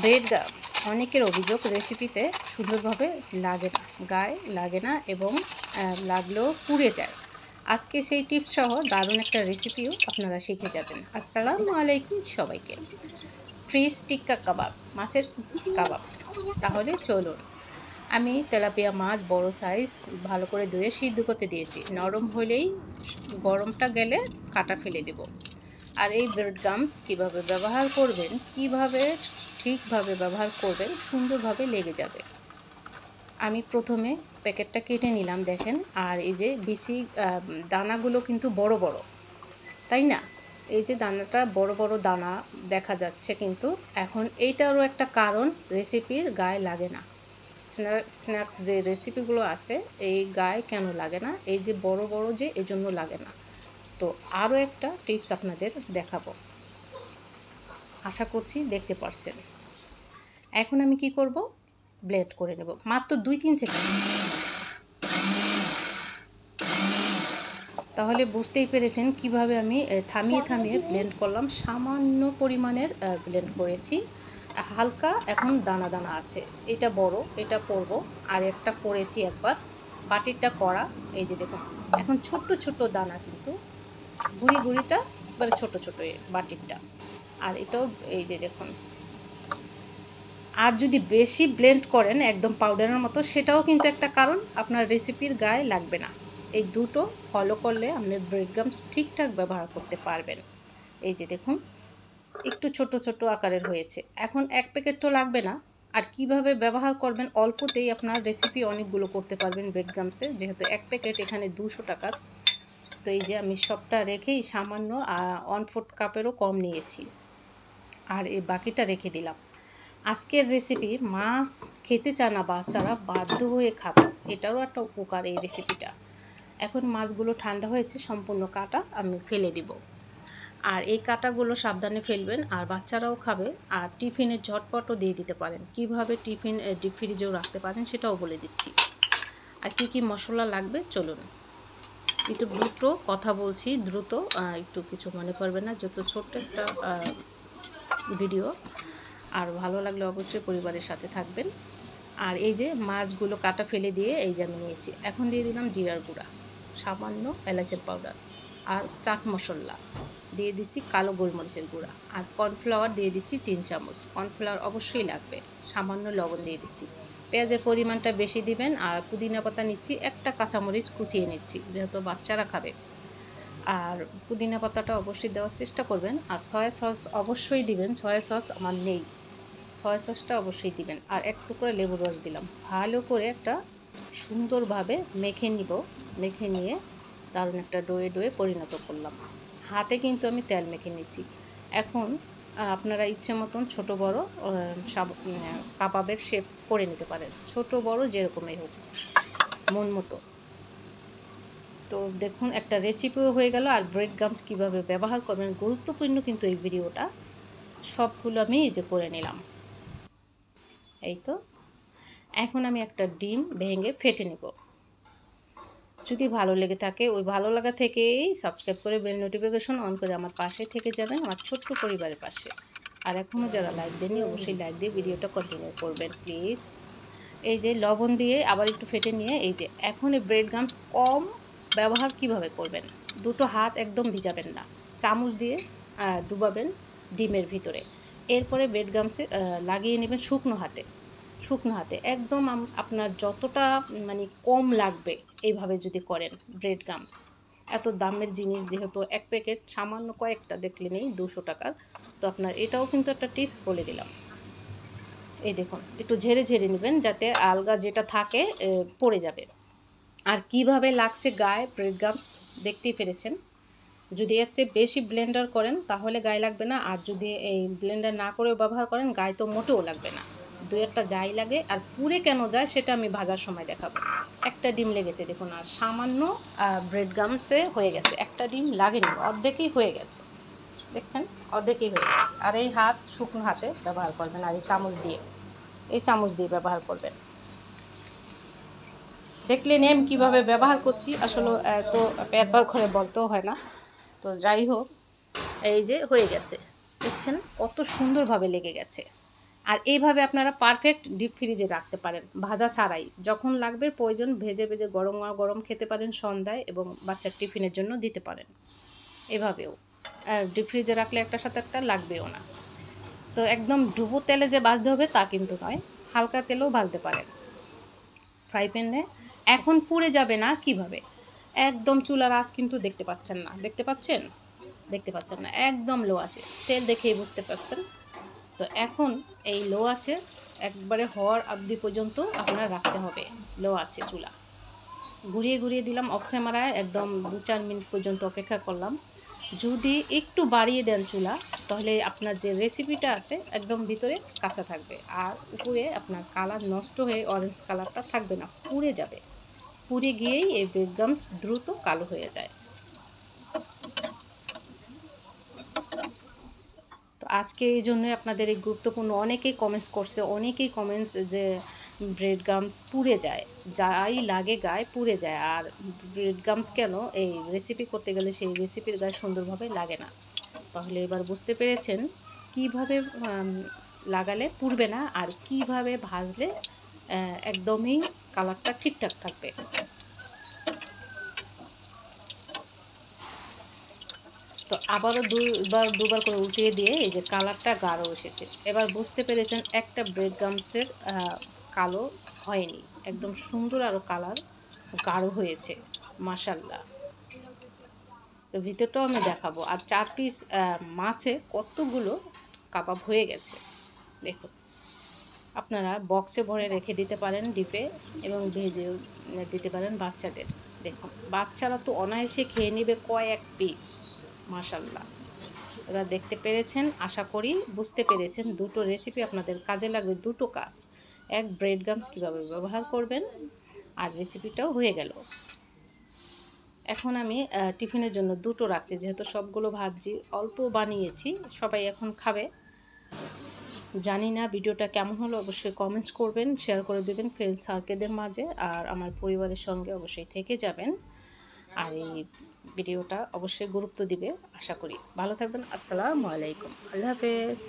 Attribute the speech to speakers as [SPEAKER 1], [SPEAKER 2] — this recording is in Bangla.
[SPEAKER 1] ব্রেড গামস অনেকের অভিযোগ রেসিপিতে সুন্দরভাবে লাগে না, গায়ে লাগে না এবং লাগলেও পুড়ে যায়। আজকে সেই টিপস সহ দারুণ একটা রেসিপিও আপনারা শিখে যাবেন। আসসালামু আলাইকুম সবাইকে। ফিশ টিক্কা কাবাব, মাছের কাবাব। তাহলে চলুন। আমি তেলাপিয়া মাছ বড় সাইজ ভালো করে ধুয়ে সিদ্ধ করতে দিয়েছি। নরম হলেই গরমটা গেলে কাটা ফেলে দেব। আর এই ব্রেড গামস কীভাবে ব্যবহার করবেন, কিভাবে ঠিকভাবে ব্যবহার করবেন, সুন্দরভাবে লেগে যাবে। আমি প্রথমে প্যাকেটটা কেটে নিলাম, দেখেন। আর এই যে বিচি দানাগুলো কিন্তু বড় বড়, তাই না? এই যে দানাটা বড় বড় দানা দেখা যাচ্ছে, কিন্তু এখন এইটারও একটা কারণ রেসিপির গায়ে লাগে না। স্ন্যাক্স যে রেসিপিগুলো আছে এই গায়ে কেন লাগে না, এই যে বড় বড় যে এই জন্য লাগে না। তো আরও একটা টিপস আপনাদের দেখাবো, আশা করছি দেখতে পারছেন। এখন আমি কি করব, ব্লেন্ড করে নেব মাত্র 2-3 সেকেন্ড। তাহলে বুঝতেই পেরেছেন কিভাবে আমি থামিয়ে থামিয়ে ব্লেন্ড করলাম। সামান্য পরিমাণের ব্লেন্ড করেছি, হালকা এখন দানা দানা আছে। এটা বড়, এটা করব। আর একটা করেছি একবার, বাটিরটা করা। এই যে দেখুন, এখন ছোট্ট ছোট্ট দানা, কিন্তু গুঁড়িটা একবারে ছোট ছোট বাটিরটা। আর এটাও এই যে দেখুন। আর যদি বেশি ব্লেন্ড করেন একদম পাউডারের মতো, সেটাও কিন্তু একটা কারণ, আপনার রেসিপির গায়ে লাগবে না। এই দুটো ফলো করলে আপনি ব্রেড গামস ঠিকঠাক ব্যবহার করতে পারবেন। এই যে দেখুন, একটু ছোট ছোট আকারের হয়েছে। এখন এক প্যাকেট তো লাগবে না। আর কিভাবে ব্যবহার করবেন, অল্পতেই আপনার রেসিপি অনেকগুলো করতে পারবেন ব্রেড গামসে, যেহেতু এক প্যাকেট এখানে 200 টাকার। তো এই যে আমি সবটা রেখেই সামান্য 1/4 কাপেরও কম নিয়েছি, আর এই বাকিটা রেখে দিলাম। আজকের রেসিপি মাছ খেতে চায় না বাচ্চারা, বাধ্য হয়ে খাবে, এটারও একটা উপকার এই রেসিপিটা। এখন মাছগুলো ঠান্ডা হয়েছে, সম্পূর্ণ কাটা আমি ফেলে দিব। আর এই কাটাগুলো সাবধানে ফেলবেন, আর বাচ্চারাও খাবে। আর টিফিনে ঝটপটও দিয়ে দিতে পারেন। কিভাবে টিফিন ডিপ ফ্রিজেও রাখতে পারেন সেটাও বলে দিচ্ছি। আর কি কি মশলা লাগবে চলুন। একটু দ্রুত কথা বলছি, দ্রুত, একটু কিছু মনে করবেন না, যত ছোট্ট একটা ভিডিও। আর ভালো লাগলে অবশ্যই পরিবারের সাথে থাকবেন। আর এই যে মাছগুলো কাটা ফেলে দিয়ে এই যে আমি নিয়েছি। এখন দিয়ে দিলাম জিরার গুঁড়া, সামান্য এলাচের পাউডার, আর চাট মশলা দিয়ে দিচ্ছি, কালো গোলমরিচের গুঁড়া, আর কর্নফ্লাওয়ার দিয়ে দিচ্ছি 3 চামচ। কর্নফ্লাওয়ার অবশ্যই লাগবে। সামান্য লবণ দিয়ে দিচ্ছি। পেঁয়াজের পরিমাণটা বেশি দিবেন। আর পুদিনা পাতা নিচ্ছি, একটা কাঁচামরিচ কুচিয়ে নিচ্ছি, যেহেতু বাচ্চারা খাবে। আর পুদিনা পাতাটা অবশ্যই দেওয়ার চেষ্টা করবেন। আর সয়া সস অবশ্যই দিবেন, সয়া সস আমার নেই, সয়া সসটা অবশ্যই দিবেন। আর একটু করে লেবুর রস দিলাম। ভালো করে একটা সুন্দরভাবে মেখে নিব। মেখে নিয়ে দারুণ একটা ডোয়ে ডোয়ে পরিণত করলাম। হাতে কিন্তু আমি তেল মেখে নিচ্ছি। এখন আপনারা ইচ্ছে মতন ছোটো বড়ো কাবাবের শেপ করে নিতে পারেন, ছোট বড় যেরকমই হোক, মন মতো। তো দেখুন, একটা রেসিপিও হয়ে গেল। আর ব্রেড গামস কীভাবে ব্যবহার করবেন গুরুত্বপূর্ণ কিন্তু এই ভিডিওটা। সবগুলো আমি এই যে করে নিলাম। এই তো, এখন আমি একটা ডিম ভেঙে ফেটে নেব। যদি ভালো লেগে থাকে, ওই ভালো লাগা থেকেই সাবস্ক্রাইব করে বেল নোটিফিকেশন অন করে আমার পাশে থেকে যাবেন, আমার ছোট্ট পরিবারের পাশে। আর এখনও যারা লাইক দেননি, অবশ্যই লাইক দিয়ে ভিডিওটা কন্টিনিউ করবেন প্লিজ। এই যে লবণ দিয়ে আবার একটু ফেটে নিয়ে, এই যে এখন এই ব্রেড গামস কম ব্যবহার কিভাবে করবেন, দুটো হাত একদম ভিজাবেন না, চামচ দিয়ে ডুবাবেন ডিমের ভিতরে। এরপরে ব্রেড গামসে লাগিয়ে নেবেন শুকনো হাতে একদম। আপনার যতটা মানে কম লাগবে এইভাবে যদি করেন ব্রেড গামস। এত দামের জিনিস, যেহেতু এক প্যাকেট সামান্য কয়েকটা দেখলে নেই 200 টাকার। তো আপনার এটাও কিন্তু একটা টিপস বলে দিলাম। এই দেখুন, একটু ঝেড়ে ঝেড়ে নেবেন, যাতে আলগা যেটা থাকে পড়ে যাবে। আর কিভাবে লাগছে গায়ে ব্রেড গামস দেখতেই পেরেছেন। যদি এতে বেশি ব্লেন্ডার করেন তাহলে গায়ে লাগবে না, আর যদি এই ব্লেন্ডার না করেও ব্যবহার করেন গায়ে তো মোটেও লাগবে না। 2-1টা যাই লাগে। আর পুড়ে কেন যায় সেটা আমি ভাজার সময় দেখাবো। একটা ডিম লেগেছে দেখুন, আর সামান্য ব্রেড গামসে হয়ে গেছে। একটা ডিম লাগেনি, অর্ধেকই হয়ে গেছে, দেখছেন, অর্ধেকই হয়ে গেছে। আর এই শুকনো হাতে ব্যবহার করবেন। আর এই চামচ দিয়ে ব্যবহার করবেন। দেখলেন আমি কীভাবে ব্যবহার করছি, আসলে তো পেট বার করে বলতেও হয় না। তো যাই হোক, এই যে হয়ে গেছে, দেখছেন কত সুন্দরভাবে লেগে গেছে। আর এইভাবে আপনারা পারফেক্ট ডিপ ফ্রিজে রাখতে পারেন, ভাজা ছাড়াই। যখন লাগবে প্রয়োজন ভেজে ভেজে গরম গরম খেতে পারেন সন্ধ্যায়, এবং বাচ্চার টিফিনের জন্য দিতে পারেন। এভাবেও ডিপ ফ্রিজে রাখলে একটার সাথে একটা লাগবেও না। তো একদম ডুবো তেলে যে ভাজতে হবে তা কিন্তু নয়, হালকা তেলেও ভাজতে পারেন ফ্রাই প্যানে। এখন পুড়ে যাবে না কিভাবে? একদম চুলার আঁচ কিন্তু দেখতে পাচ্ছেন না, দেখতে পাচ্ছেন না, একদম লো আছে, তেল দেখেই বুঝতে পারছেন। তো এখন এই লো আছে একবারে হওয়ার অবধি পর্যন্ত আপনার রাখতে হবে, লো আছে চুলা। ঘুরিয়ে ঘুরিয়ে দিলাম অফ ক্যামেরায়, একদম 2-4 মিনিট পর্যন্ত অপেক্ষা করলাম। যদি একটু বাড়িয়ে দেন চুলা, তাহলে আপনার যে রেসিপিটা আছে একদম ভিতরে কাঁচা থাকবে, আর উপরে আপনার কালার নষ্ট হয়ে অরেঞ্জ কালারটা থাকবে না, পুড়ে যাবে। পুড়ে গিয়েই এই ব্রেড গামস দ্রুত কালো হয়ে যায়। তো আজকে এই জন্যই আপনাদের এই গুরুত্বপূর্ণ, অনেকেই কমেন্টস যে ব্রেড গামস পুড়ে যায়, যাই লাগে গায়ে পুড়ে যায়। আর ব্রেড গামস কেন এই রেসিপি করতে গেলে সেই রেসিপির গায়ে সুন্দরভাবে লাগে না। তাহলে এবার বুঝতে পেরেছেন কিভাবে লাগালে পুড়বে না, আর কিভাবে ভাজলে একদমই কালারটা ঠিকঠাক থাকবে। তো আবারও দুবার করে উল্টিয়ে দিয়ে এই যে কালারটা গাঢ় এসেছে। এবার বুঝতে পেরেছেন একটা ব্রেড গামসের কালো হয়নি, একদম সুন্দর আরও কালার গাঢ় হয়েছে মাশাল্লাহ। তো ভিতরটাও আমি দেখাবো। আর 4 পিস মাছে কতগুলো কাবাব হয়ে গেছে দেখুন। আপনারা বক্সে ভরে রেখে দিতে পারেন ডিপে, এবং ভেজেও দিতে পারেন বাচ্চাদের। দেখুন বাচ্চারা তো অনায়াসে খেয়ে নেবে কয়েক পিস, মাশাল্লাহ। এবার দেখতে পেরেছেন, আশা করি বুঝতে পেরেছেন, দুটো রেসিপি আপনাদের কাজে লাগবে। দুটো কাজ, এক ব্রেড গামস কীভাবে ব্যবহার করবেন, আর রেসিপিটাও হয়ে গেল। এখন আমি টিফিনের জন্য দুটো রাখছি, যেহেতু সবগুলো ভাজি অল্প বানিয়েছি, সবাই এখন খাবে। জানি না ভিডিওটা কেমন হলো, অবশ্যই কমেন্টস করবেন, শেয়ার করে দেবেন ফ্রেন্ড সার্কেলদের মাঝে, আর আমার পরিবারের সঙ্গে অবশ্যই থেকে যাবেন। আর এই ভিডিওটা অবশ্যই গুরুত্ব দিবে আশা করি। ভালো থাকবেন, আসসালামু আলাইকুম, আল্লাহ হাফেজ।